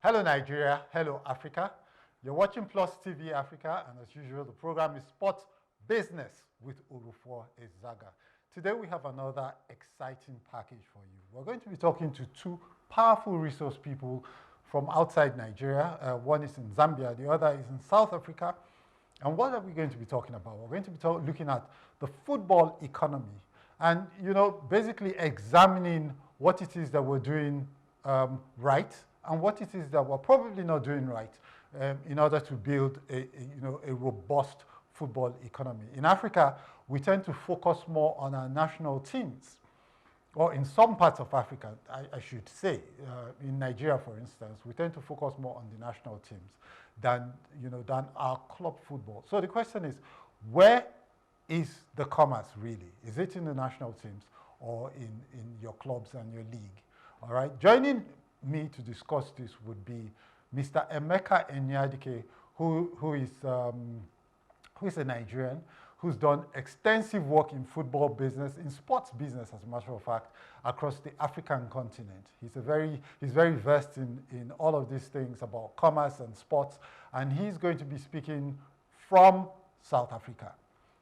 Hello Nigeria, hello Africa. You're watching Plus TV Africa, and as usual, the program is Sports Business with Orufuo Ezaga. Today we have another exciting package for you. We're going to be talking to two powerful resource people from outside Nigeria. One is in Zambia, the other is in South Africa. And what are we going to be talking about? We're going to be looking at the football economy and, basically examining what it is that we're doing right and what it is that we're probably not doing right in order to build a robust football economy. In Africa, we tend to focus more on our national teams, or in some parts of Africa, I should say. In Nigeria, for instance, we tend to focus more on the national teams than our club football. So the question is, where is the commerce really? Is it in the national teams or in your clubs and your league? All right. Joining me to discuss this would be Mr. Emeka Enyadike, who is a Nigerian who's done extensive work in football business, in sports business, as a matter of fact, across the African continent. He's very versed in all of these things about commerce and sports, and he's going to be speaking from South Africa.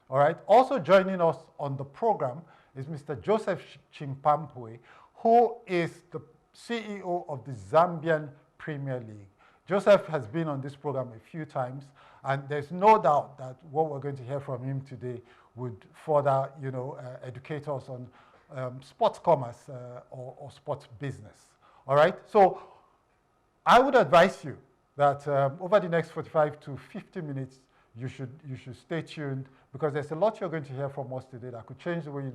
All right. Also joining us on the program is Mr. Joseph Chimpampwe, who is the CEO of the Zambian Premier League. Joseph has been on this program a few times, and there's no doubt that what we're going to hear from him today would further, educate us on sports commerce or sports business. All right. So I would advise you that over the next 45 to 50 minutes, you should stay tuned, because there's a lot you're going to hear from us today that could change the way you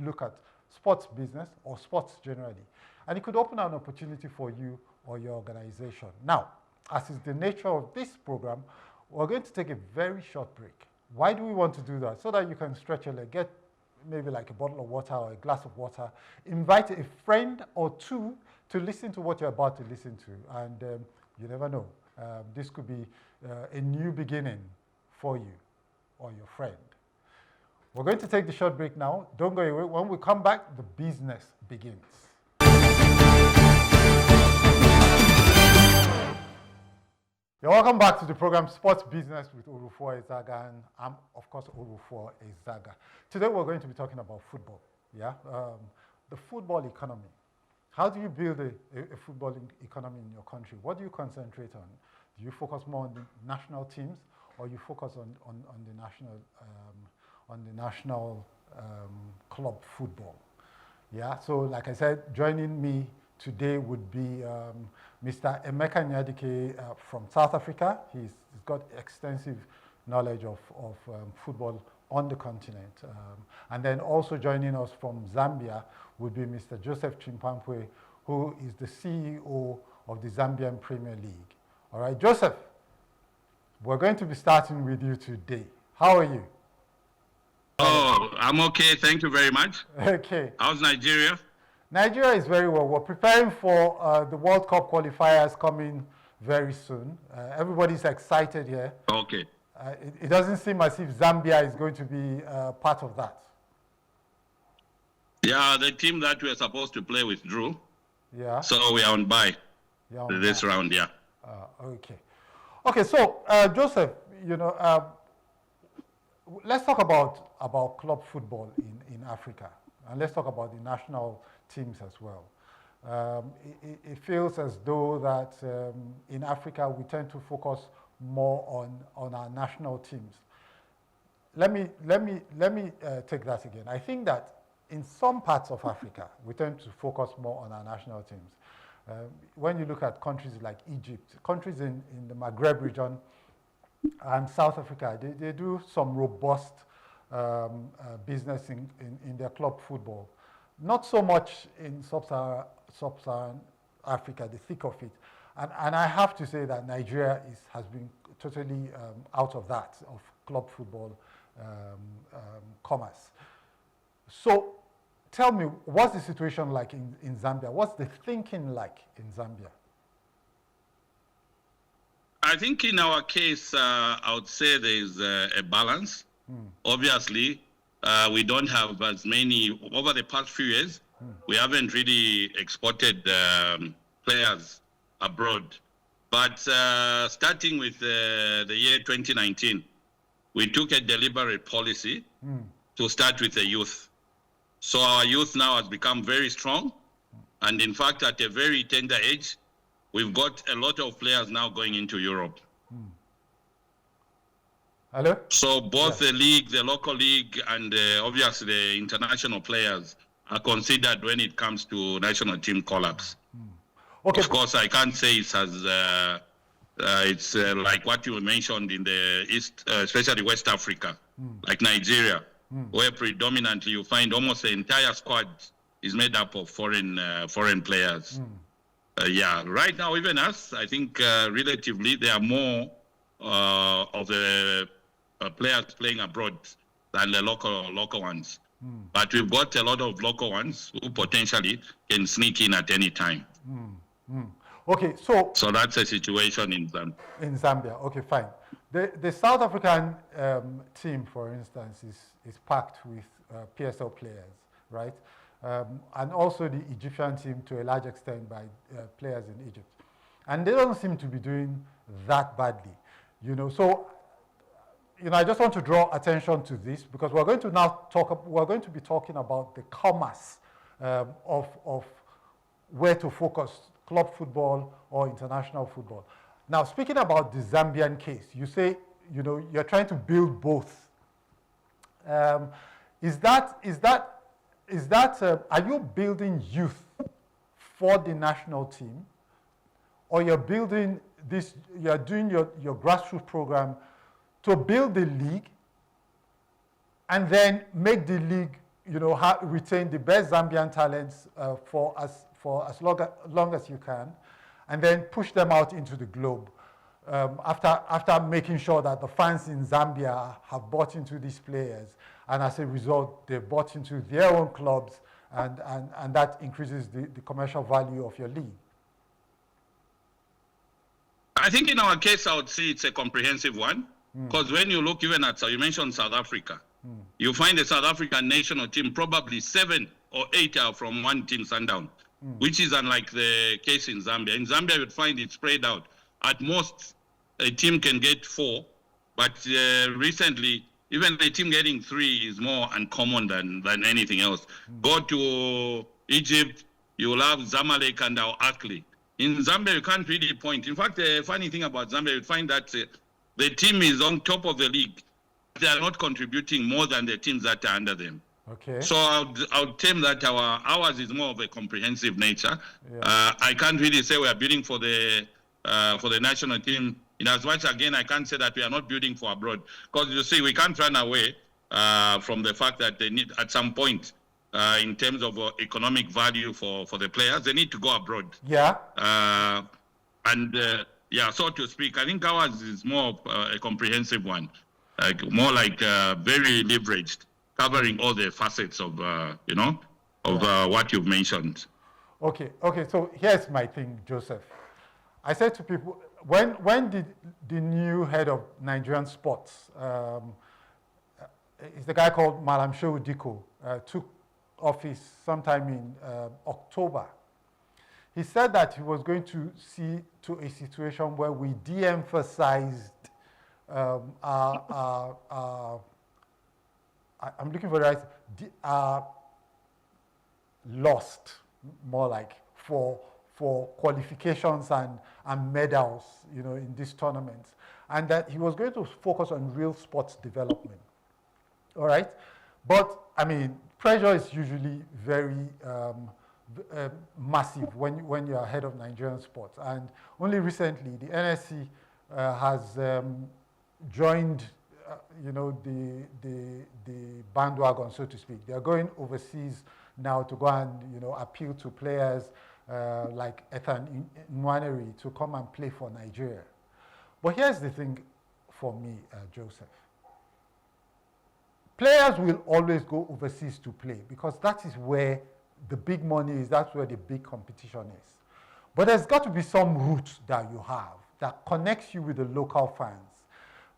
look at sports business or sports generally. And it could open an opportunity for you or your organization. Now, as is the nature of this program, we're going to take a very short break. Why do we want to do that? So that you can stretch your leg, get maybe like a bottle of water or a glass of water, invite a friend or two to listen to what you're about to listen to. And you never know, this could be a new beginning for you or your friend. We're going to take the short break now. Don't go away. When we come back, the business begins. You're welcome back to the program Sports Business with Orufuo Ezaga, and I'm, of course, Orufuo Ezaga. Today we're going to be talking about football, the football economy. How do you build a football economy in your country? What do you concentrate on? Do you focus more on the national teams, or you focus on the national club football? Yeah, so like I said, joining me today would be Mr. Emeka Enyadike from South Africa. He's got extensive knowledge of football on the continent. And then also joining us from Zambia would be Mr. Joseph Chimpampwe, who is the CEO of the Zambian Premier League. All right, Joseph, we're going to be starting with you today. How are you? Oh, I'm okay. Thank you very much. Okay. How's Nigeria? Nigeria is very well. We're preparing for the World Cup qualifiers coming very soon. Everybody's excited here. Okay. It doesn't seem as if Zambia is going to be part of that. Yeah, the team that we are supposed to play withdrew. Yeah. So we are on bye this round, yeah. Okay. Okay, so Joseph, let's talk about club football in Africa, and let's talk about the national teams as well. It feels as though that in Africa we tend to focus more on our national teams. Let me take that again. I think that in some parts of Africa we tend to focus more on our national teams. When you look at countries like Egypt, countries in the Maghreb region and South Africa, they do some robust business in their club football. Not so much in sub-Saharan Africa, the thick of it. And I have to say that Nigeria has been totally out of that, of club football commerce. So tell me, what's the situation like in Zambia? What's the thinking like in Zambia? I think in our case, I would say there is a balance. Obviously, we don't have as many, over the past few years, we haven't really exported players abroad But starting with the year 2019, we took a deliberate policy to start with the youth. So our youth now has become very strong. And in fact, at a very tender age, we've got a lot of players now going into Europe. Hello? So both the league, the local league, and obviously the international players are considered when it comes to national team call-ups. Okay. Of course, I can't say it's as it's like what you mentioned in the East, especially West Africa, like Nigeria, where predominantly you find almost the entire squad is made up of foreign players. Yeah, right now, even us, I think relatively there are more of the players playing abroad than the local ones. But we've got a lot of local ones who potentially can sneak in at any time. Okay, so that's a situation in Zambia. In Zambia, okay, fine. The South African team, for instance, is packed with PSL players, right? And also the Egyptian team to a large extent by players in Egypt. And they don't seem to be doing that badly, you know. So, you know, I just want to draw attention to this because we're going to be talking about the commerce of where to focus, club football or international football. Now, speaking about the Zambian case, you say, you know, you're trying to build both. Are you building youth for the national team, or you're doing your grassroots program to build the league and then make the league, you know, retain the best Zambian talents for as long as you can, and then push them out into the globe after making sure that the fans in Zambia have bought into these players, and as a result, they bought into their own clubs, and that increases the commercial value of your league? I think in our case, I would say it's a comprehensive one, because when you look even at, you mentioned South Africa, you find the South African national team, probably 7 or 8 are from one team, Sundown, which is unlike the case in Zambia. In Zambia, you'd find it spread out. At most, a team can get 4, but recently, even a team getting 3 is more uncommon than anything else. Go to Egypt, you'll have Zamalek and Al Ahly. In Zambia, you can't really point. In fact, the funny thing about Zambia, you'd find that the team is on top of the league. They are not contributing more than the teams that are under them. Okay. So I would term that ours is more of a comprehensive nature. Yeah. I can't really say we are building for the national team. In as much, again, I can't say that we are not building for abroad, because you see, we can't run away from the fact that they need, at some point, in terms of economic value for the players, they need to go abroad. Yeah. Yeah, so to speak, I think ours is more of a comprehensive one, more like very leveraged, covering all the facets of, what you've mentioned. Okay. So here's my thing, Joseph. I said to people, when did the new head of Nigerian sports, it's the guy called Malam Shehu Diko, took office sometime in October. He said that he was going to see to a situation where we de-emphasized I'm looking for the right, lost, more like, for qualifications and medals, you know, in these tournaments, and that he was going to focus on real sports development. All right, but I mean, pressure is usually very massive when you are head of Nigerian sports, and only recently the NSC has joined, the bandwagon, so to speak. They are going overseas now to go and appeal to players like Ethan Nwaneri to come and play for Nigeria. But here's the thing for me, Joseph. Players will always go overseas to play because that is where the big money is, that's where the big competition is. But there's got to be some route that you have that connects you with the local fans,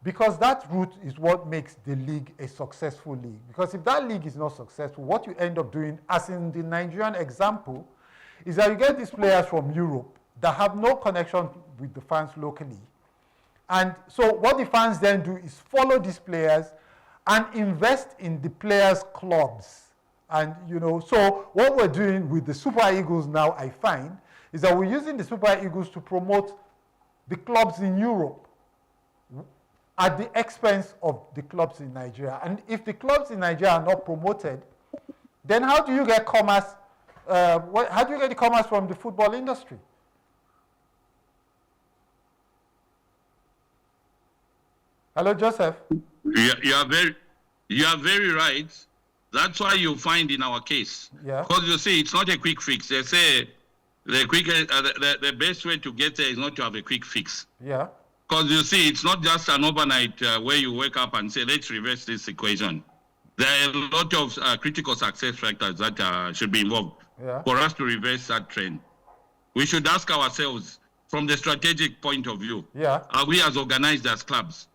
because that route is what makes the league a successful league. Because if that league is not successful, what you end up doing, as in the Nigerian example, is that you get these players from Europe that have no connection with the fans locally. And so what the fans then do is follow these players and invest in the players' clubs. And, so what we're doing with the Super Eagles now, I find, is that we're using the Super Eagles to promote the clubs in Europe at the expense of the clubs in Nigeria. And if the clubs in Nigeria are not promoted, then how do you get commerce? How do you get the commerce from the football industry? Hello, Joseph. You are very right. That's why you find in our case. Yeah. Because you see, it's not a quick fix. They say the best way to get there is not to have a quick fix. Yeah. Because you see, it's not just an overnight where you wake up and say, let's reverse this equation. There are a lot of critical success factors that should be involved for us to reverse that trend. We should ask ourselves, from the strategic point of view, are we as organized as clubs?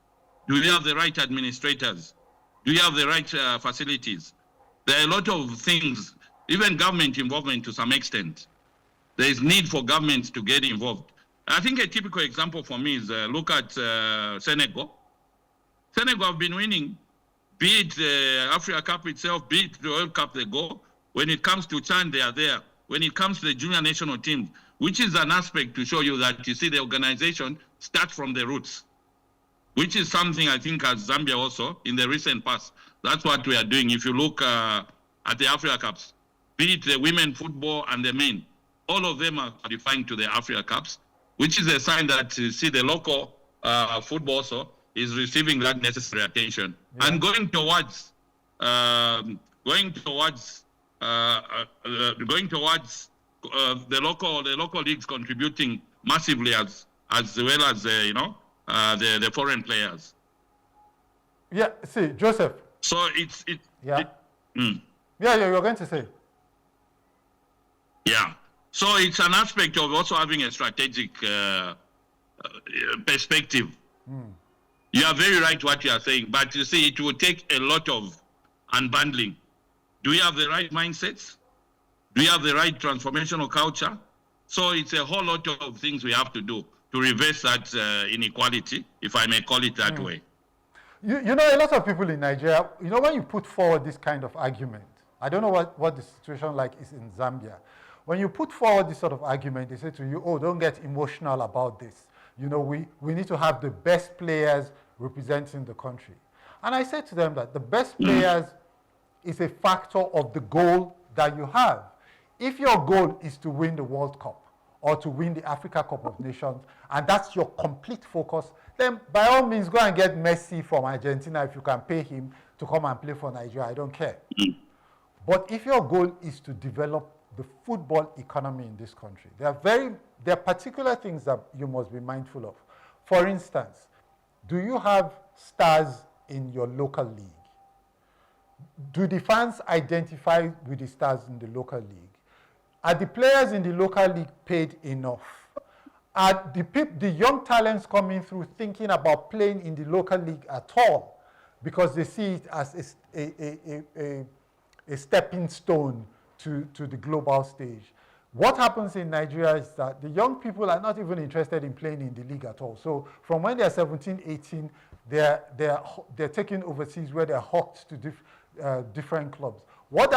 Do we have the right administrators? Do we have the right facilities? There are a lot of things, even government involvement to some extent. There is need for governments to get involved. I think a typical example for me is look at Senegal. Senegal have been winning, be it the Africa Cup itself, be it the World Cup they go. When it comes to CHAN, they are there. When it comes to the junior national teams, which is an aspect to show you that, you see, the organization starts from the roots, which is something I think as Zambia also in the recent past. That's what we are doing. If you look at the Africa Cups, be it the women football and the men, all of them are qualifying to the Africa Cups, which is a sign that, you see, the local football also is receiving that necessary attention and going towards the local leagues contributing massively as well as the foreign players. Yeah. See, Joseph. So you're going to say. Yeah. So it's an aspect of also having a strategic perspective. You are very right what you are saying, but you see, it will take a lot of unbundling. Do we have the right mindsets? Do we have the right transformational culture? So it's a whole lot of things we have to do to reverse that inequality, if I may call it that way. You know, a lot of people in Nigeria, when you put forward this kind of argument, I don't know what the situation like is in Zambia. When you put forward this sort of argument, they say to you, oh, don't get emotional about this. We need to have the best players representing the country. And I said to them that the best players is a factor of the goal that you have. If your goal is to win the World Cup or to win the Africa Cup of Nations, and that's your complete focus, then by all means go and get Messi from Argentina if you can pay him to come and play for Nigeria. I don't care. But if your goal is to develop the football economy in this country, there are particular things that you must be mindful of. For instance, do you have stars in your local league? Do the fans identify with the stars in the local league? Are the players in the local league paid enough? Are the young talents coming through thinking about playing in the local league at all because they see it as a stepping stone to the global stage? What happens in Nigeria is that the young people are not even interested in playing in the league at all. So from when they're 17, 18, they're taken overseas where they're hawked to different clubs. What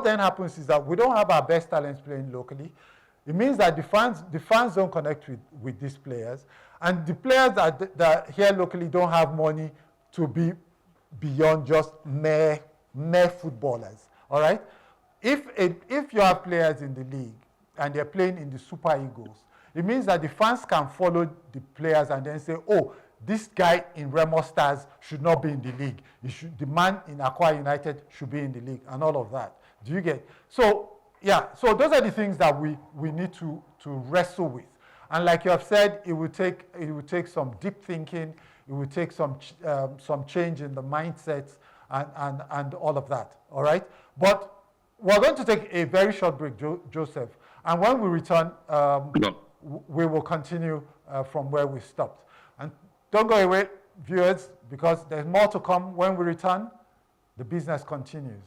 then happens is that we don't have our best talents playing locally. It means that the fans don't connect with these players, and the players that here locally don't have money to be beyond just mere footballers. All right. If you have players in the league and they're playing in the Super Eagles, it means that the fans can follow the players and then say, oh, this guy in Remo Stars should not be in the league. The man in Akwa United should be in the league and all of that. Do you get? So those are the things that we need to wrestle with. And like you have said, it will take some deep thinking. It will take some change in the mindsets and all of that. All right. But we're going to take a very short break, Joseph. And when we return, we will continue from where we stopped. And don't go away, viewers, because there's more to come. When we return, the business continues.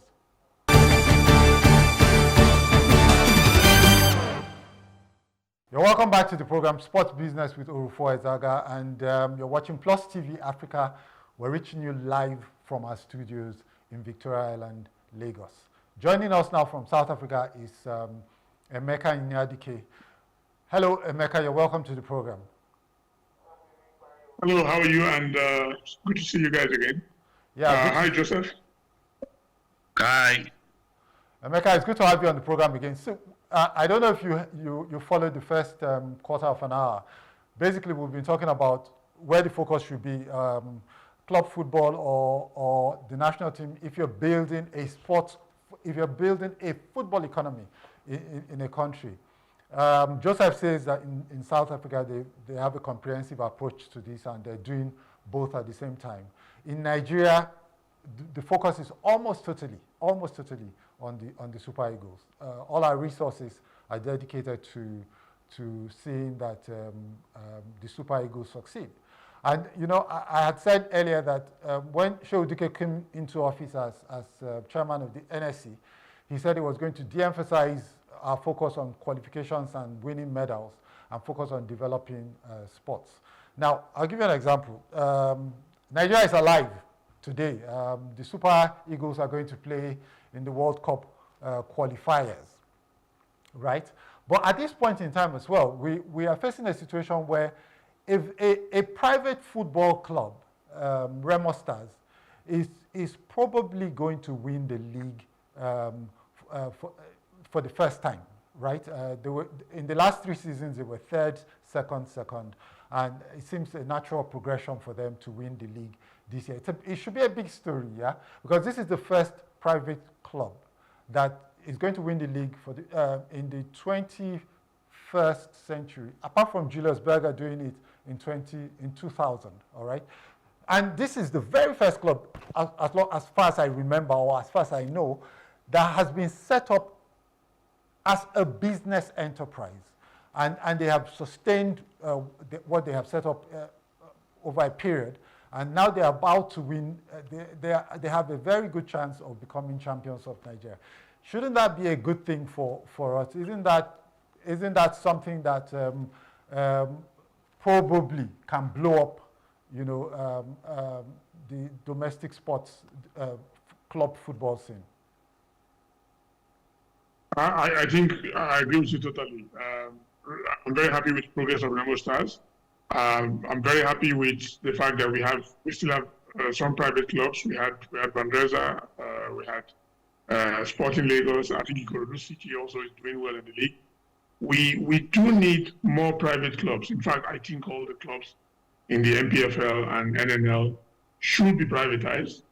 You're You're welcome back to the program Sports Business with Orufuo Ezaga, and you're watching Plus TV Africa. We're reaching you live from our studios in Victoria Island, Lagos. Joining us now from South Africa is Emeka Enyadike. Hello, Emeka. You're welcome to the program. Hello, how are you? And good to see you guys again. Yeah. Hi, Joseph. Hi. Emeka, it's good to have you on the program again. So, I don't know if you followed the first quarter of an hour. Basically, we've been talking about where the focus should be, club football or the national team. If you're building a football economy in a country. Joseph says that in South Africa, they have a comprehensive approach to this, and they're doing both at the same time. In Nigeria, the focus is almost totally on the Super Eagles. All our resources are dedicated to seeing that the Super Eagles succeed. And I had said earlier that when Chimpampwe came into office as chairman of the NSC, he said he was going to de-emphasize our focus on qualifications and winning medals and focus on developing sports. Now, I'll give you an example. Nigeria is alive today. The Super Eagles are going to play in the World Cup qualifiers, right? But at this point in time as well, we are facing a situation where if a private football club, Remo Stars, is probably going to win the league for the first time, right? They were, in the last 3 seasons, they were third, second, and it seems a natural progression for them to win the league this year. It should be a big story, yeah? Because this is the first private club that is going to win the league for in the 21st century, apart from Julius Berger doing it in 2000, all right? And this is the very first club, as far as I remember or as far as I know, that has been set up as a business enterprise. And they have sustained what they have set up over a period. And now they're about to win. They have a very good chance of becoming champions of Nigeria. Shouldn't that be a good thing for us? Isn't that something that probably can blow up, the domestic sports club football scene? I think I agree with you totally. I'm very happy with the progress of Remo Stars. I'm very happy with the fact that we still have some private clubs. We had Bandresa, we had Sporting Lagos. I think Ikorodu City also is doing well in the league. We do need more private clubs. In fact, I think all the clubs in the MPFL and NNL should be privatized.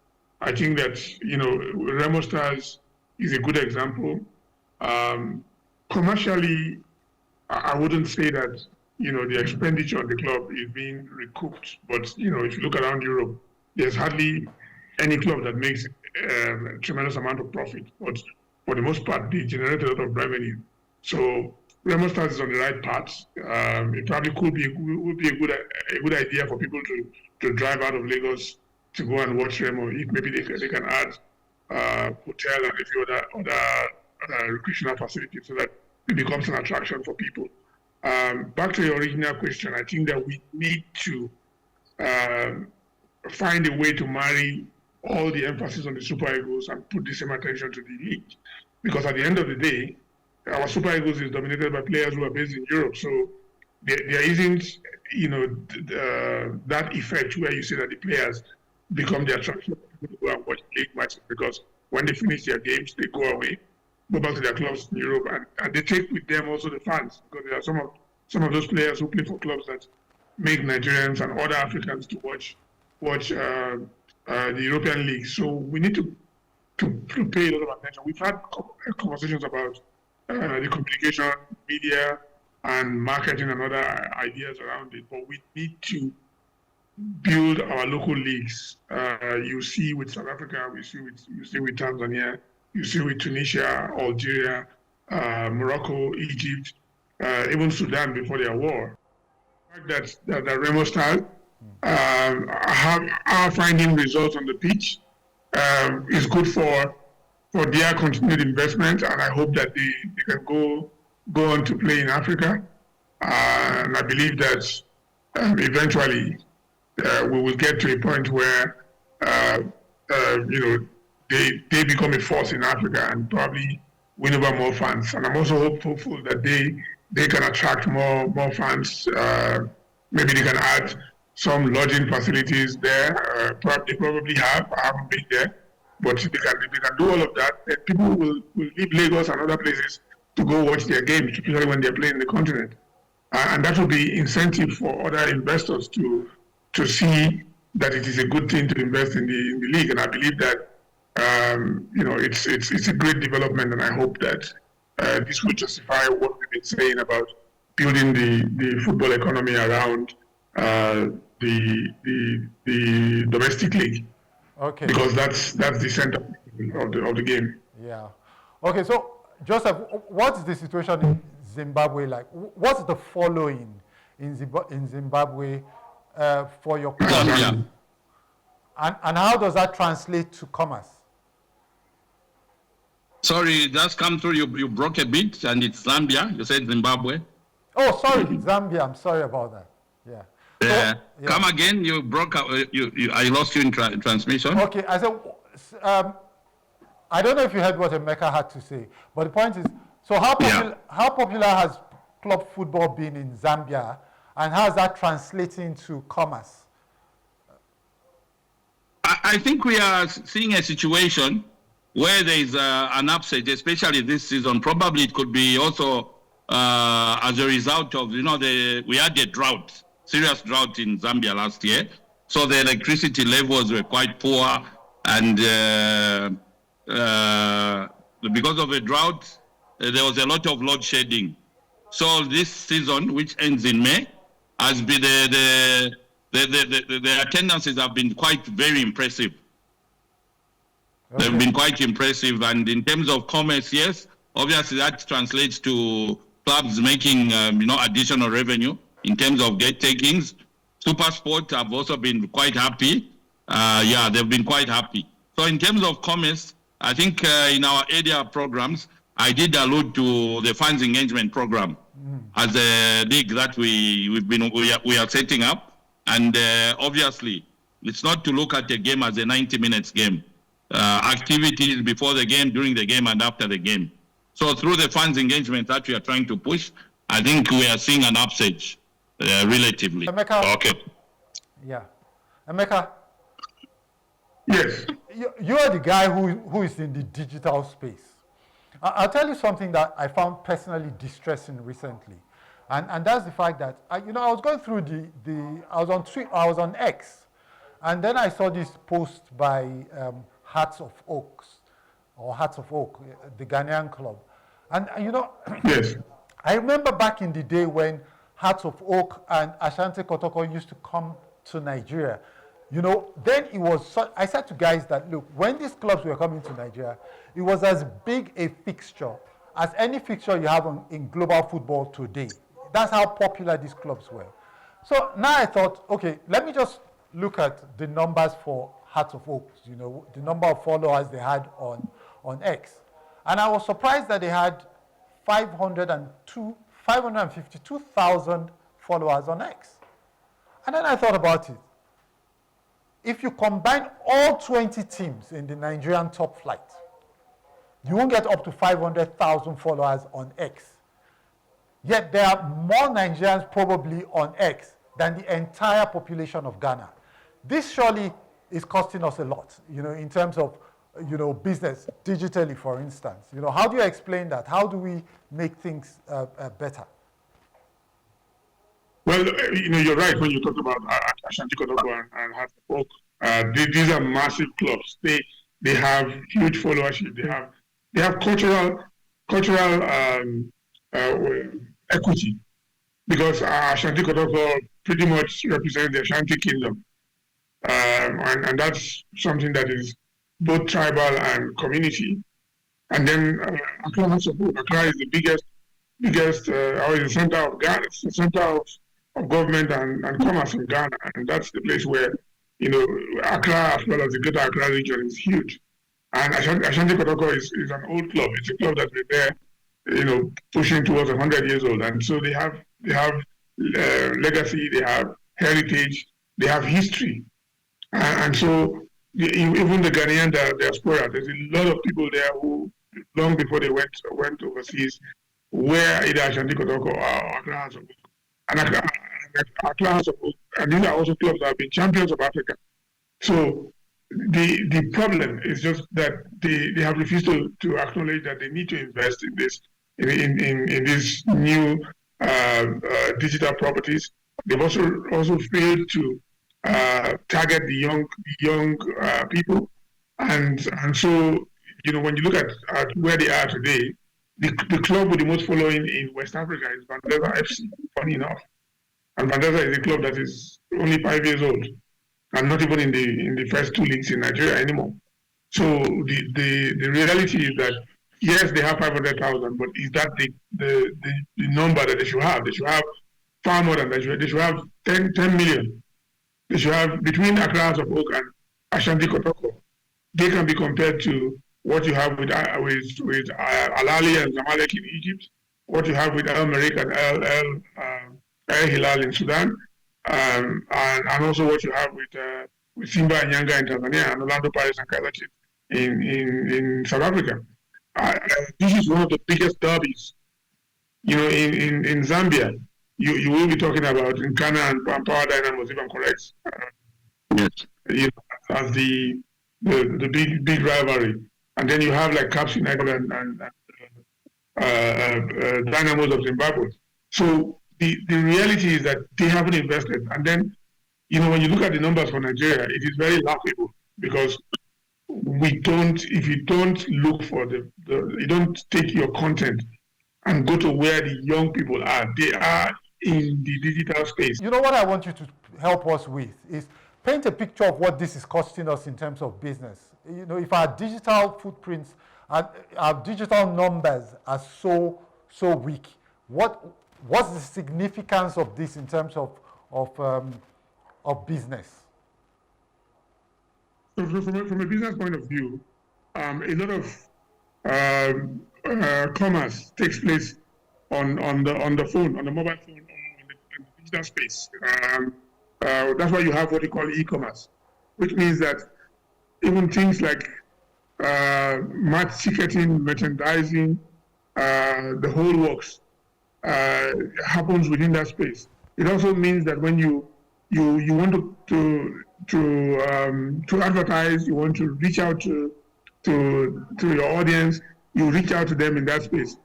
I think that Remo Stars is a good example. Commercially, I wouldn't say that the expenditure on the club is being recouped. But if you look around Europe, there's hardly any club that makes a tremendous amount of profit. But for the most part, they generate a lot of revenue. So Remo Stars is on the right path. It probably would be a good idea for people to drive out of Lagos to go and watch Remo. If maybe they can add hotel and a few other recreational facilities so that it becomes an attraction for people. Back to your original question, I think that we need to find a way to marry all the emphasis on the Super Eagles and put the same attention to the league. Because at the end of the day, our Super Eagles is dominated by players who are based in Europe. So there isn't, that effect where you see that the players become the attraction for people to go and watch league matches, because when they finish their games, they go away, go back to their clubs in Europe, and they take with them also the fans, because there are some of those players who play for clubs that make Nigerians and other Africans to watch the European League. So we need to pay a lot of attention. We've had conversations about the communication, media, and marketing and other ideas around it, but we need to build our local leagues. You see with South Africa, you see with Tanzania, you see with Tunisia, Algeria, Morocco, Egypt, even Sudan before their war. The fact that Remo Stars are finding results on the pitch is good for their continued investment, and I hope that they can go on to play in Africa. And I believe that eventually we will get to a point where they become a force in Africa and probably win over more fans. And I'm also hopeful that they can attract more fans. Maybe they can add some lodging facilities there. They probably have. I haven't been there, but if they can do all of that, then people will leave Lagos and other places to go watch their games, especially when they're playing the continent. And that will be incentive for other investors to see that it is a good thing to invest in the league. And I believe that it's a great development, and I hope that this will justify what we've been saying about building the football economy around the domestic league. Okay. Because that's the center of the game. Yeah. Okay. So Joseph, what's the situation in Zimbabwe like? What's the following in Zimbabwe for your country? Yeah. And how does that translate to commerce? Sorry, that's come through. You broke a bit, and it's Zambia. You said Zimbabwe. Oh, sorry, Zambia. I'm sorry about that. Yeah. Yeah. So, yeah. Come again. You broke up. I lost you in transmission. Okay. I said, I don't know if you heard what Emeka had to say, but the point is, so how popular has club football been in Zambia, and how is that translating to commerce? I think we are seeing a situation where there is an upset, especially this season. Probably it could be also as a result of, we had a drought, serious drought in Zambia last year. So the electricity levels were quite poor, and because of the drought, there was a lot of load shedding. So this season, which ends in May, has been the attendances have been very impressive. Okay. They've been quite impressive, and in terms of commerce, yes, obviously that translates to clubs making additional revenue in terms of gate takings. SuperSport have also been quite happy. They've been quite happy. So in terms of commerce, I think in our area programs, I did allude to the fans engagement program as a league that we are setting up. And obviously, it's not to look at the game as a 90 minutes game. Activities before the game, during the game, and after the game. So through the fans engagement that we are trying to push, I think we are seeing an upsurge relatively. Emeka. Okay. Yeah. Emeka. Yes. You are the guy who is in the digital space. I'll tell you something that I found personally distressing recently. And that's the fact that, I was going through I was on X, and then I saw this post by Hearts of Oak, the Ghanaian club. And yes. I remember back in the day when Hearts of Oak and Ashanti Kotoko used to come to Nigeria. Then it was I said to guys that, look, when these clubs were coming to Nigeria, it was as big a fixture as any fixture you have in global football today. That's how popular these clubs were. So now I thought, okay, let me just look at the numbers for Hearts of Oak, the number of followers they had on X. And I was surprised that they had 552,000 followers on X. And then I thought about it. If you combine all 20 teams in the Nigerian top flight, you won't get up to 500,000 followers on X. Yet there are more Nigerians probably on X than the entire population of Ghana. This surely is costing us a lot, in terms of, business digitally, for instance. How do you explain that? How do we make things better? Well, you're right when you talk about Ashanti Kotoko and Hearts of Oak. These are massive clubs. They have huge followership. They have cultural equity, because Ashanti Kotoko pretty much represents the Ashanti Kingdom, and that's something that is both tribal and community. And then Accra Hearts of Oak. Accra is the biggest, or the center of Ghana. It's the center of government and commerce in Ghana, and that's the place where Accra, as well as the Greater Accra region, is huge. And Ashanti Kotoko is an old club. It's a club that's been there, pushing towards 100 years old, and so they have legacy, they have heritage, they have history. And so even the Ghanaian diaspora, there's a lot of people there who, long before they went overseas, were either Ashanti Kotoko or Accra House of Oak. And Accra House of Oak, and these are also clubs that have been champions of Africa. So the problem is just that they have refused to acknowledge that they need to invest in this in these new digital properties. They've also failed to target the young people, and so when you look at where they are today, the club with the most following in West Africa is Vandeza FC. Funny enough, and Vandeza is a club that is only 5 years old, and not even in the first 2 leagues in Nigeria anymore. So the reality is that yes, they have 500,000, but is that the number that they should have? They should have far more than that. They should have 10 million. They should have, between Accra House of Oak and Ashanti Kotoko, they can be compared to what you have with Al Ahly and Zamalek in Egypt, what you have with Al Merreikh and Al Hilal in Sudan, and also what you have with Simba and Yanga in Tanzania, and Orlando Pirates and Kaizer Chiefs in South Africa. This is one of the biggest derbies. In Zambia, you will be talking about Nkana and Power Dynamos, if I'm correct. Yes. As the big rivalry, and then you have like Caps United and Dynamos of Zimbabwe. So the reality is that they haven't invested, and then when you look at the numbers for Nigeria, it is very laughable because if you don't look for you don't take your content and go to where the young people are. They are in the digital space. What I want you to help us with is paint a picture of what this is costing us in terms of business. If our digital footprints, our digital numbers are so weak, what's the significance of this in terms of business? So from a business point of view, a lot of commerce takes place on the phone, on the mobile phone, on the digital space. That's why you have what you call e-commerce, which means that even things like match ticketing, merchandising, the whole works happens within that space. It also means that when you want to advertise, you want to reach out to your audience, you reach out to them in that space.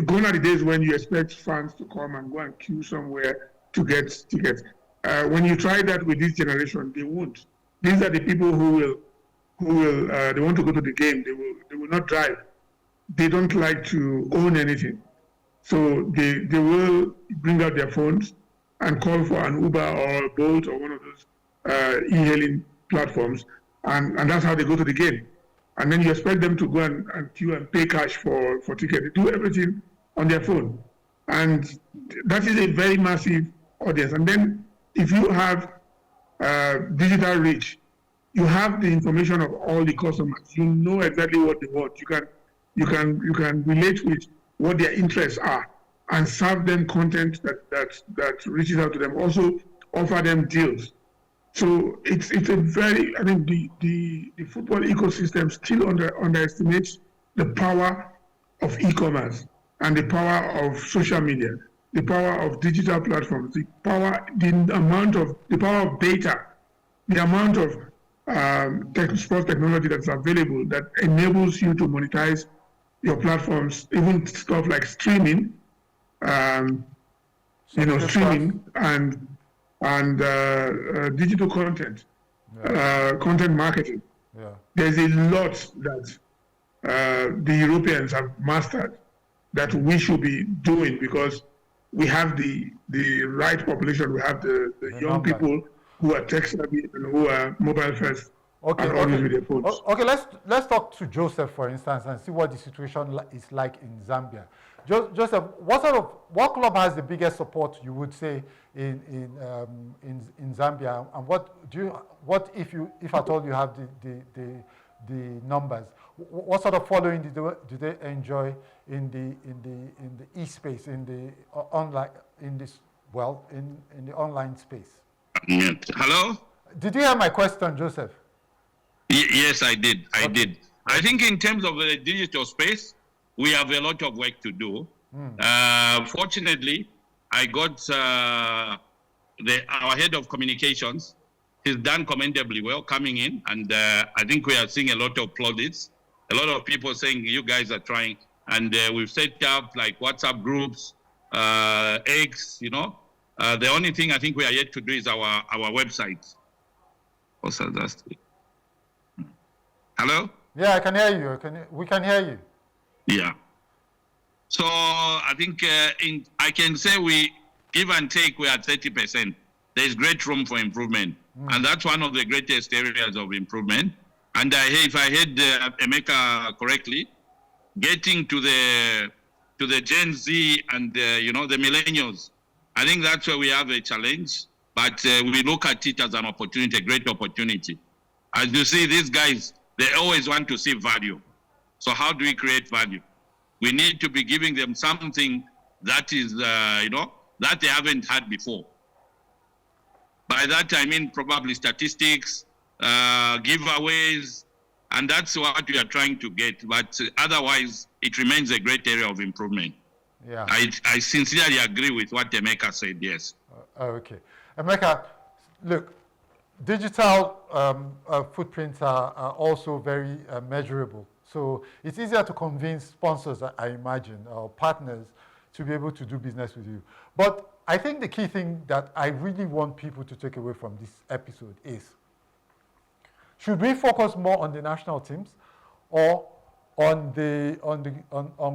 Gone are the days when you expect fans to come and go and queue somewhere to get tickets. When you try that with this generation, they won't. These are the people who will they want to go to the game. They will not drive. They don't like to own anything. So they will bring out their phones and call for an Uber or a Bolt or one of those e-hailing platforms, and that's how they go to the game. And then you expect them to go and queue and pay cash for tickets. They do everything on their phone. And that is a very massive audience. And then if you have digital reach, you have the information of all the customers. You know exactly what they want. You can relate with what their interests are and serve them content that reaches out to them. Also offer them deals. So it's a very, the football ecosystem still underestimates the power of e-commerce and the power of social media, the power of digital platforms, the power of data, the amount of sports technology that's available that enables you to monetize your platforms, even stuff like streaming, streaming and digital content, content marketing. Yeah. There's a lot that the Europeans have mastered that we should be doing because we have the right population. We have the young people who are tech savvy and who are mobile first. Okay. With their phones. Okay. Let's talk to Joseph, for instance, and see what the situation is like in Zambia. Joseph, what club has the biggest support, you would say, in Zambia, and what if at all you have the numbers. What sort of following do they enjoy in the e-space, in the online, in the online space? Hello? Did you hear my question, Joseph? Yes, I did. I did. I think in terms of the digital space, we have a lot of work to do. Fortunately, I got our head of communications. He's done commendably well coming in, and I think we are seeing a lot of plaudits. A lot of people saying you guys are trying, and we've set up like WhatsApp groups, X. The only thing I think we are yet to do is our website. What's that? Hello? Yeah, I can hear you. We can hear you. Yeah. So I think I can say we give and take, we are 30%. There's great room for improvement. And that's one of the greatest areas of improvement. And if I heard Emeka correctly, getting to the Gen Z and the millennials, I think that's where we have a challenge. But we look at it as an opportunity, a great opportunity. As you see, these guys, they always want to see value. So how do we create value? We need to be giving them something that is, that they haven't had before. By that, I mean probably statistics, giveaways, and that's what we are trying to get. But otherwise, it remains a great area of improvement. Yeah. I sincerely agree with what Emeka said, yes. Okay. Emeka, look, digital footprints are also very measurable. So it's easier to convince sponsors, I imagine, or partners to be able to do business with you. But I think the key thing that I really want people to take away from this episode is, should we focus more on the national teams or on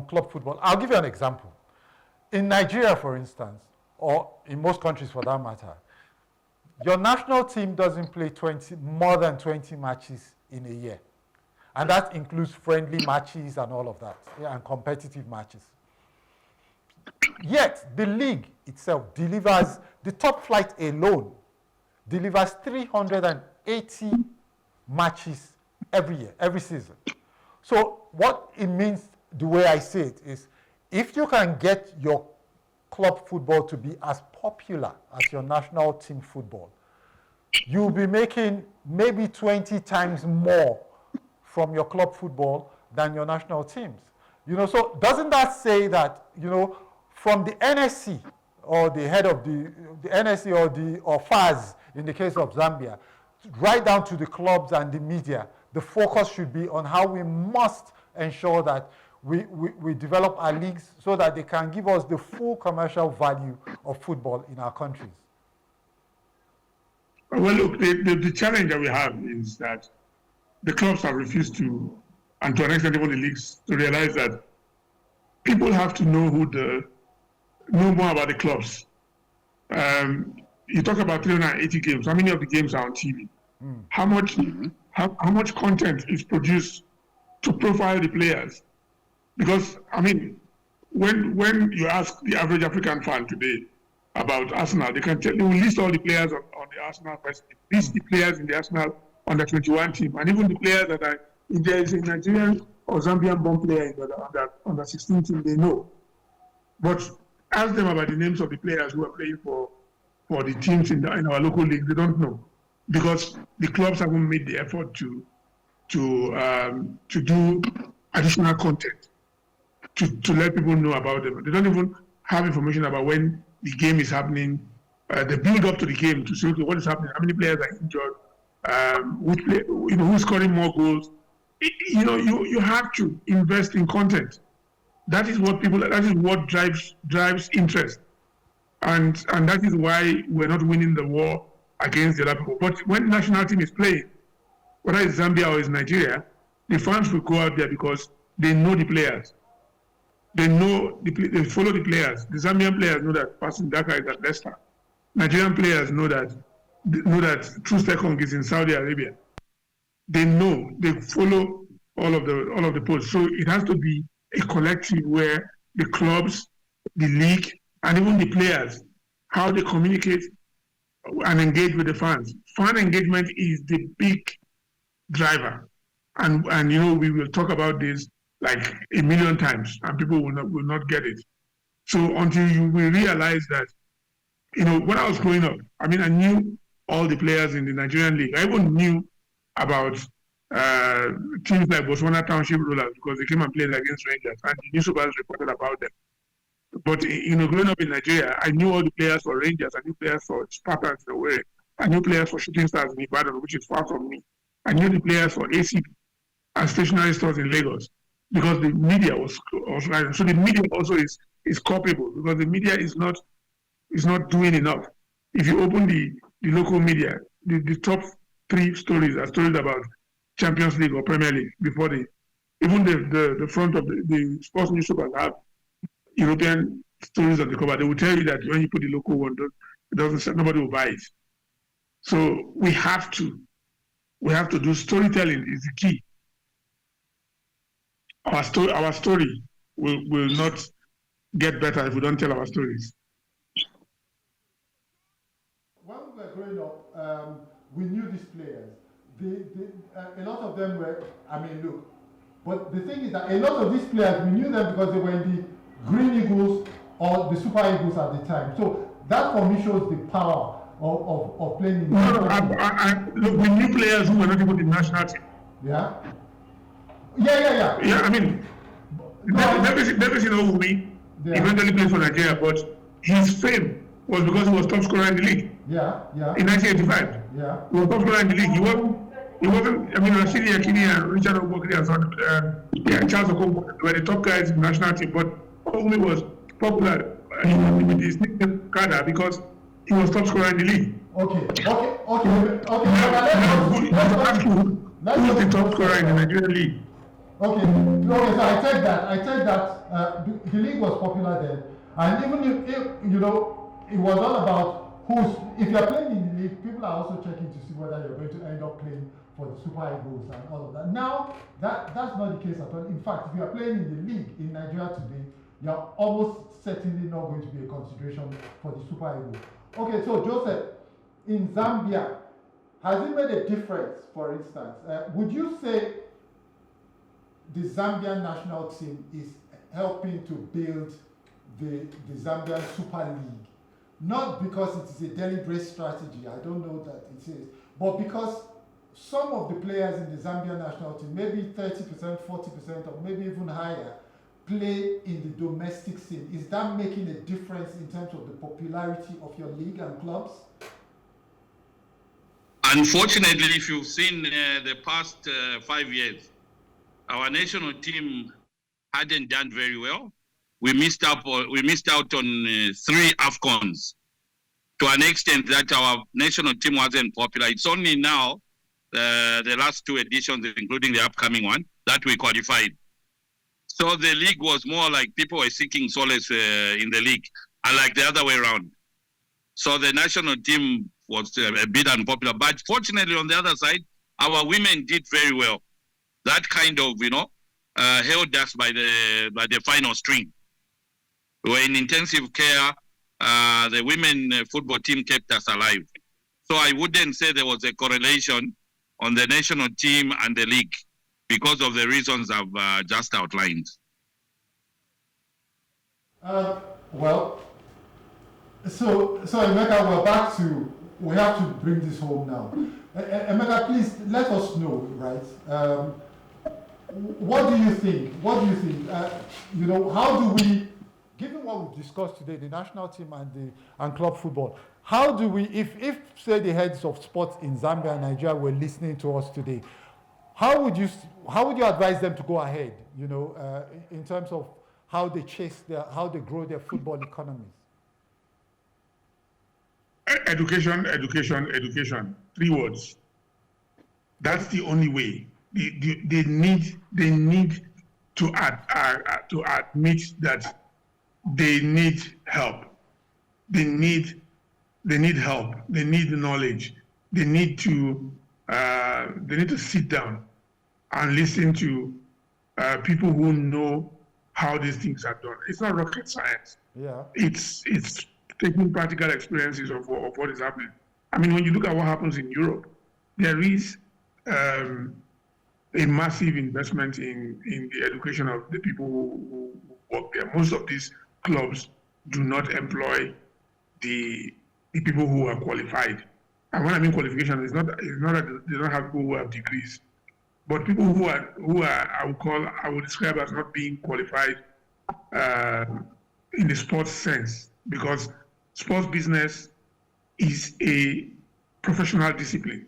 club football? I'll give you an example. In Nigeria, for instance, or in most countries for that matter, your national team doesn't play more than 20 matches in a year. And that includes friendly matches and all of that, and competitive matches. Yet, the league itself delivers, the top flight alone, delivers 380 matches every year, every season. So what it means, the way I say it, is if you can get your club football to be as popular as your national team football, you'll be making maybe 20 times more from your club football than your national teams. So doesn't that say that, from the NSC or the head of the NSC or FAS in the case of Zambia, right down to the clubs and the media, the focus should be on how we must ensure that we develop our leagues so that they can give us the full commercial value of football in our countries? Well, look, the challenge that we have is that the clubs have refused to, and to an extent even the leagues, to realize that people have to know more about the clubs. You talk about 380 games. How many of the games are on TV? How much content is produced to profile the players? Because when you ask the average African fan today about Arsenal, they will list all the players on the Arsenal first team, list the players in the Arsenal under 21 team, and even the players that are, if there is a Nigerian or Zambian born player in the under 16 team, they know. But ask them about the names of the players who are playing for the teams in our local league, they don't know, because the clubs haven't made the effort to do additional content to let people know about them. They don't even have information about when the game is happening, the build up to the game, to see what is happening, how many players are injured, who's scoring more goals. You have to invest in content. That is what drives interest, and that is why we're not winning the war against the other people. But when the national team is playing, whether it's Zambia or it's Nigeria, the fans will go out there because they know the players. They follow the players. The Zambian players know that Passing Daka is at Leicester. Nigerian players know that True Sekong is in Saudi Arabia. They know, they follow all of the posts. So it has to be a collective where the clubs, the league, and even the players, how they communicate and engage with the fans. Fan engagement is the big driver. And we will talk about this like a million times, and people will not get it. So until you will realize that, when I was growing up, I knew all the players in the Nigerian league. I even knew about teams like Botswana Township Rollers because they came and played against Rangers, and the newspapers reported about them. But growing up in Nigeria, I knew all the players for Rangers. I knew players for Spartans in Owerri. I knew players for Shooting Stars in Ibadan, which is far from me. I knew the players for ACP and stationary stores in Lagos because the media was rising. So the media also is culpable because the media is not doing enough. If you open the local media, the top 3 stories are stories about Champions League or Premier League before even the front of the sports newspapers have European stories on the cover. They will tell you that when you put the local one, it doesn't. Nobody will buy it. So we have to do storytelling is the key. Our story will not get better if we don't tell our stories. When we were growing up, we knew these players. A lot of them were, look, but the thing is that a lot of these players, we knew them because they were in the Green Eagles or the Super Eagles at the time. So that for me shows the power of playing in the look, we knew players who were not even in the national team. Yeah? Yeah, Davis Owumi eventually played for Nigeria, but his fame was because he was top scorer in the league. Yeah. In 1985. Yeah. He was top scorer in the league. He wasn't. Rashidi Yakini and Richard Obokri and Charles Okonkwo were the top guys in the national team, but Owumi was popular with his nickname Kada because he was top scorer in the league. Okay. Who's the top scorer in the Nigerian league? Okay, so I take that the league was popular then, and even if it was all about if you're playing in the league, people are also checking to see whether you're going to end up playing for the Super Eagles and all of that. Now, that's not the case at all. In fact, if you are playing in the league in Nigeria today, you're almost certainly not going to be a consideration for the Super Eagles. Okay, so Joseph, in Zambia, has it made a difference, for instance? Would you say the Zambian national team is helping to build the Zambian Super League? Not because it is a deliberate strategy, I don't know that it is, but because some of the players in the Zambian national team, maybe 30%, 40%, or maybe even higher, play in the domestic scene. Is that making a difference in terms of the popularity of your league and clubs? Unfortunately, if you've seen the past 5 years, our national team hadn't done very well. We missed out on 3 AFCONs to an extent that our national team wasn't popular. It's only now, the last 2 editions, including the upcoming one, that we qualified. So the league was more like people were seeking solace in the league, unlike the other way around. So the national team was a bit unpopular. But fortunately, on the other side, our women did very well. That kind of, held us by the final string. We were in intensive care. The women football team kept us alive. So I wouldn't say there was a correlation on the national team and the league because of the reasons I've just outlined. So Emeka, we have to bring this home now. Emeka, please let us know, right? What do you think? How do we, given what we've discussed today, the national team and club football, how do we, if say the heads of sports in Zambia and Nigeria were listening to us today, how would you advise them to go ahead? In terms of how they how they grow their football economies? Education. 3 words. That's the only way. They need to admit that they need help. They need help. They need knowledge. They need to sit down and listen to people who know how these things are done. It's not rocket science. Yeah. It's taking practical experiences of what is happening. When you look at what happens in Europe, there is a massive investment in the education of the people who work there. Most of these clubs do not employ the people who are qualified. And when I mean qualification, it's not that they don't have people who have degrees, but people who are I would describe as not being qualified in the sports sense, because sports business is a professional discipline.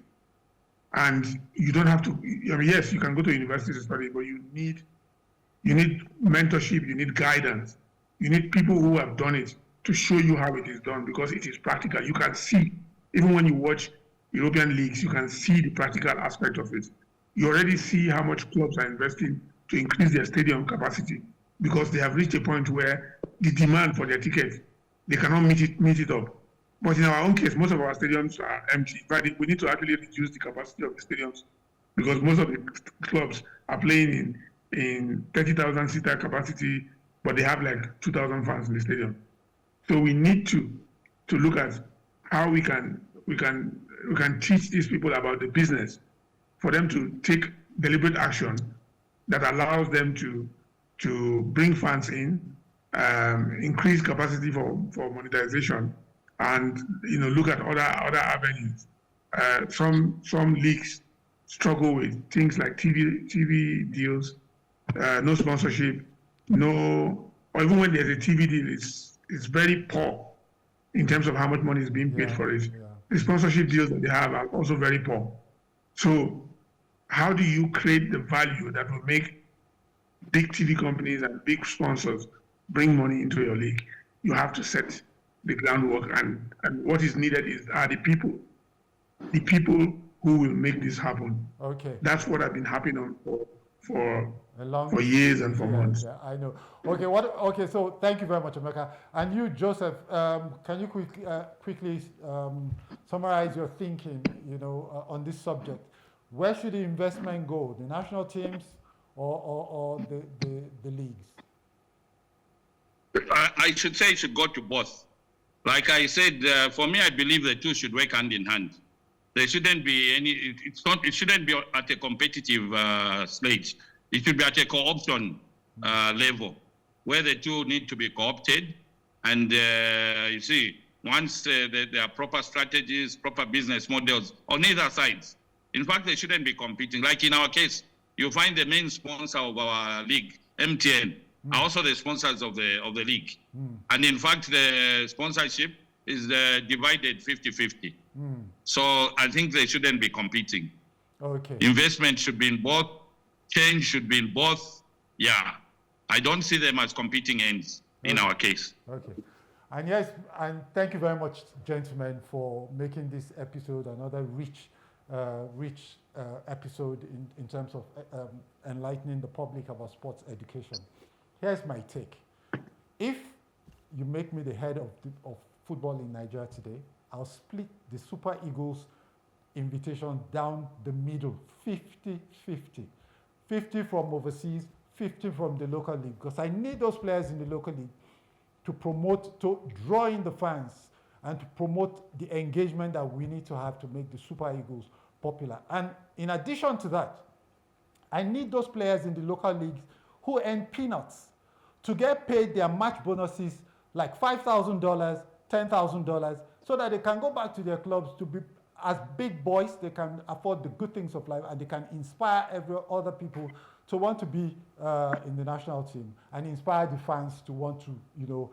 And you don't have to, I mean, yes, you can go to university to study, but you need mentorship, you need guidance, you need people who have done it to show you how it is done, because it is practical. You can see, even when you watch European leagues, you can see the practical aspect of it. You already see how much clubs are investing to increase their stadium capacity, because they have reached a point where the demand for their tickets, they cannot meet it up. But in our own case, most of our stadiums are empty. But we need to actually reduce the capacity of the stadiums, because most of the clubs are playing in 30,000 seater capacity, but they have like 2,000 fans in the stadium. So we need to look at how we can teach these people about the business, for them to take deliberate action that allows them to bring fans in, increase capacity for monetization, and look at other avenues. Some leagues struggle with things like TV deals, no sponsorship, or even when there's a TV deal, it's very poor in terms of how much money is being paid for it. Yeah. The sponsorship deals that they have are also very poor. So how do you create the value that will make big TV companies and big sponsors bring money into your league? You have to set the groundwork, and what is needed are the people who will make this happen. Okay. That's what I've been harping on for years and for months. Yeah, I know. Okay, so thank you very much, Emeka. And you, Joseph, can you quickly summarize your thinking, on this subject? Where should the investment go? The national teams or the leagues? I should say it should go to both. Like I said, for me, I believe the two should work hand in hand. There shouldn't be it shouldn't be at a competitive stage. It should be at a co-option level, where the two need to be co-opted. And you see, once there are proper strategies, proper business models on either sides. In fact, they shouldn't be competing. Like in our case, you find the main sponsor of our league, MTN, are also the sponsors of the league. And in fact, the sponsorship is divided 50-50. So I think they shouldn't be competing. Okay. Investment should be in both. Change should be in both. Yeah. I don't see them as competing ends in our case. Okay. And yes, and thank you very much, gentlemen, for making this episode another rich episode in terms of enlightening the public about sports education. Here's my take. If you make me the head of football in Nigeria today, I'll split the Super Eagles invitation down the middle, 50-50. 50 from overseas, 50 from the local league, because I need those players in the local league to draw in the fans and to promote the engagement that we need to have to make the Super Eagles popular. And in addition to that, I need those players in the local leagues who earn peanuts to get paid their match bonuses like $5,000, $10,000, so that they can go back to their clubs to be as big boys. They can afford the good things of life, and they can inspire other people to want to be in the national team, and inspire the fans to want to,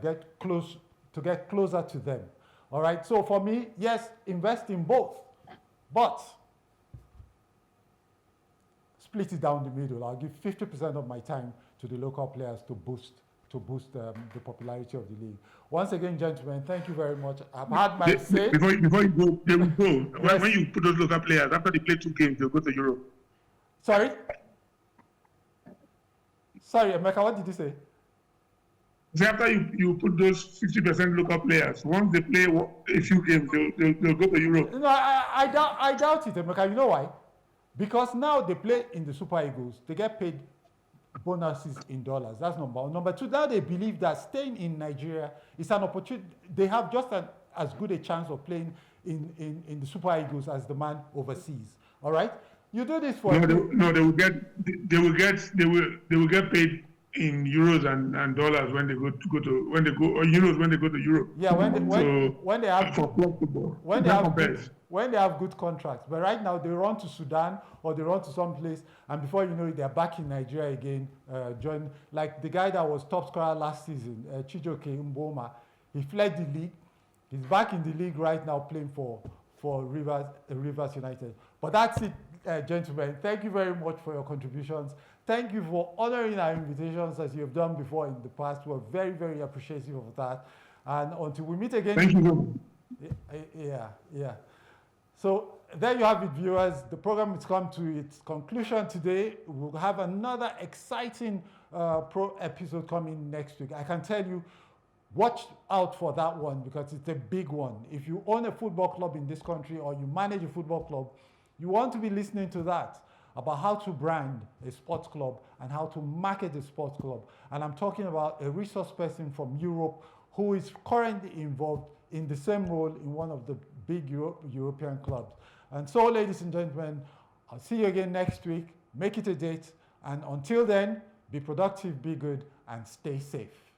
get closer to them. All right. So for me, yes, invest in both, but split it down the middle. I'll give 50% of my time to the local players to boost the popularity of the league. Once again, gentlemen, thank you very much. I've had my say. Before you go, they will go. Yes. When you put those local players, after they play 2 games, they'll go to Europe. Sorry, Emeka, what did you say? So after you put those 50% local players, once they play a few games, they'll go to Europe. No, I doubt it, Emeka. You know why? Because now they play in the Super Eagles, they get paid bonuses in dollars. That's number one. Number two, now they believe that staying in Nigeria is an opportunity. They have just as good a chance of playing in the Super Eagles as the man overseas. All right? You do this for they will get paid in euros and dollars when they go to or euros when they go to Europe. Yeah, when they have for club football, when they have good contracts. But right now they run to Sudan or they run to some place, and before you know it, they're back in Nigeria again. Join like the guy that was top scorer last season, Chijoke Mboma. He fled the league. He's back in the league right now playing for Rivers United. But that's it, gentlemen. Thank you very much for your contributions. Thank you for honoring our invitations as you have done before in the past. We're very, very appreciative of that. And until we meet again. Thank you. Yeah. So there you have it, viewers. The program has come to its conclusion today. We'll have another exciting episode coming next week. I can tell you, watch out for that one because it's a big one. If you own a football club in this country or you manage a football club, you want to be listening to that about how to brand a sports club and how to market a sports club. And I'm talking about a resource person from Europe who is currently involved in the same role in one of the big European clubs. And so, ladies and gentlemen, I'll see you again next week. Make it a date. And until then, be productive, be good, and stay safe.